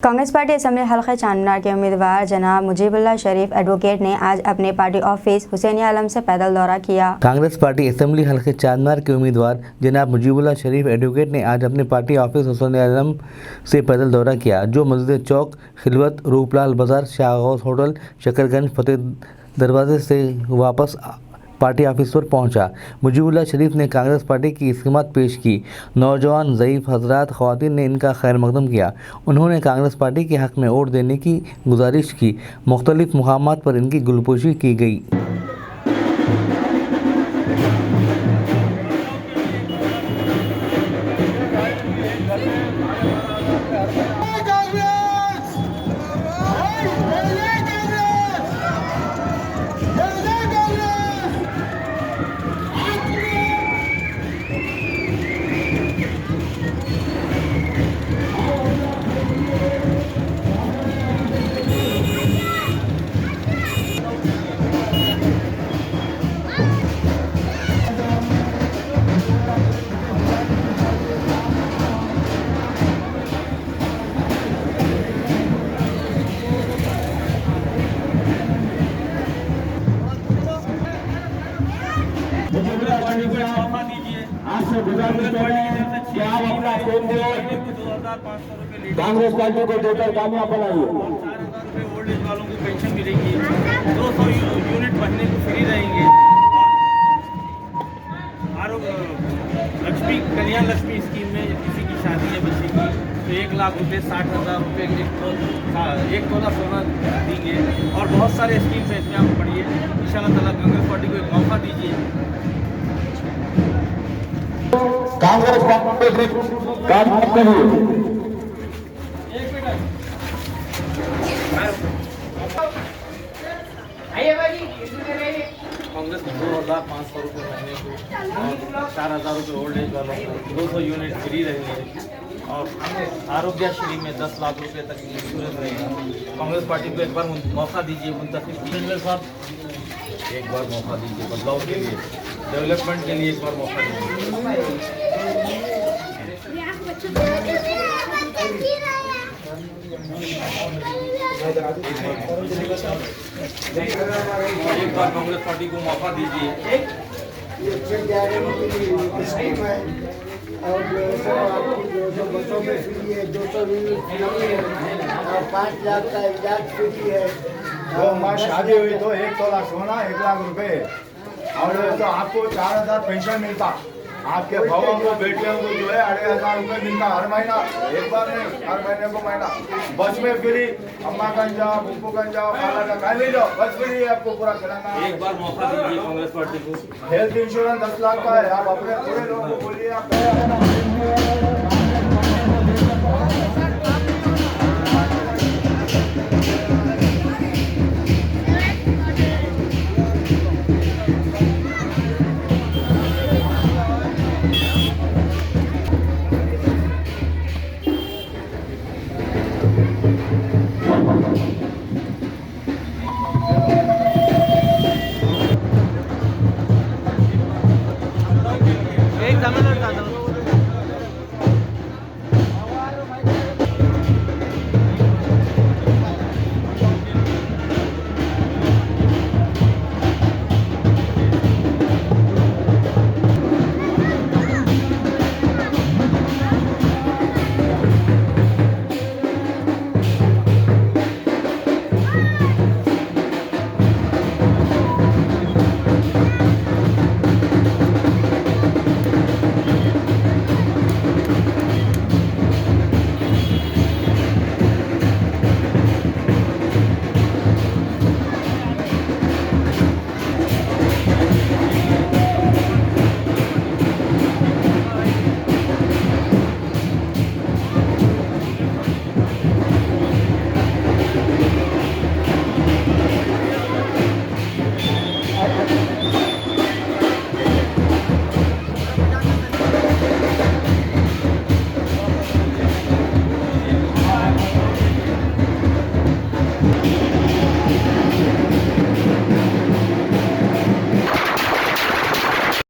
Congress party assembly हल्का चांदनार के उम्मीदवार जनाब मुजीबुल्लाह शरीफ एडवोकेट ने आज अपने पार्टी ऑफिस हुसैनिया आलम से पैदल दौरा किया। कांग्रेस पार्टी असेंबली हल्के चांदनार के उम्मीदवार जनाब मुजीबुल्लाह शरीफ एडवोकेट ने आज अपने पार्टी ऑफिस हुसैनिया आलम से पैदल दौरा किया, जो मस्जिद चौक, खिलवत, रूपलाल बाजार, शाहगौस होटल, शकरगंज, फतेह दरवाजे से वापस पार्टी ऑफिस पर पहुंचा। मुजीबुल्लाह शरीफ ने कांग्रेस पार्टी की स्कीमत पेश की। नौजवान, ज़ईफ़ हज़रात, ख़वातीन ने इनका खैर मकदम किया। उन्होंने कांग्रेस पार्टी के हक़ में वोट देने की गुजारिश की। मुख्तलिफ मुकामात पर इनकी गुलपोशी की गई। आपसे गुजारिश है कि आप अपना वोट दें, कांग्रेस पार्टी को देकर कामयाब बनाइए। 4,000 रुपये ओल्ड एज वालों को पेंशन मिलेगी, 200 यूनिट महीने को फ्री रहेंगे। आरोग्य लक्ष्मी कल्याण लक्ष्मी स्कीम में किसी की शादी है बच्चे की तो 1 लाख रुपये 60,000 रुपये एक तोला सोना देंगे। और बहुत सारे स्कीम है, इसमें आप पढ़िए। इंशाअल्लाह ताला कांग्रेस पार्टी को एक मौका दीजिए। कांग्रेस पार्टी काम करिए। कांग्रेस 2,500 रुपये महीने को, 4,000 रुपये ओल्ड एज वालों को, 200 यूनिट फ्री रहेंगे। और आरोग्यश्री में 10 लाख रुपये तक इंश्योरेंस रहेगा। कांग्रेस पार्टी को एक बार मौका दीजिए। मुंतखब कीजिए साहब, एक बार मौका दीजिए बदलाव के लिए, डेवलपमेंट के लिए एक बार मौका दीजिए। एक बार कांग्रेस पार्टी को मौका दीजिए। और जो बसों में फ्री है, 200 यूनिट फ्री है और 5 लाख का इलाज फ्री है। तो हमारी शादी हुई तो 1 तोला सोना 1 लाख रुपए और तो आपको 4,000 पेंशन मिलता। आपके भावों को, बेटियों को जो है 2,500 रुपये मिलता हर महीना, एक बार नहीं, हर महीने को महीना। बस में फ्री, अम्मा गंज जाओ, बुप्पू गंज जाओ, खाला का कहीं भी जाओ, बस फ्री है आपको पूरा कराना। एक बार मौका दीजिए कांग्रेस पार्टी को। हेल्थ इंश्योरेंस 10 लाख का है। आप अपने पूरे लोगों को बोलिए, आप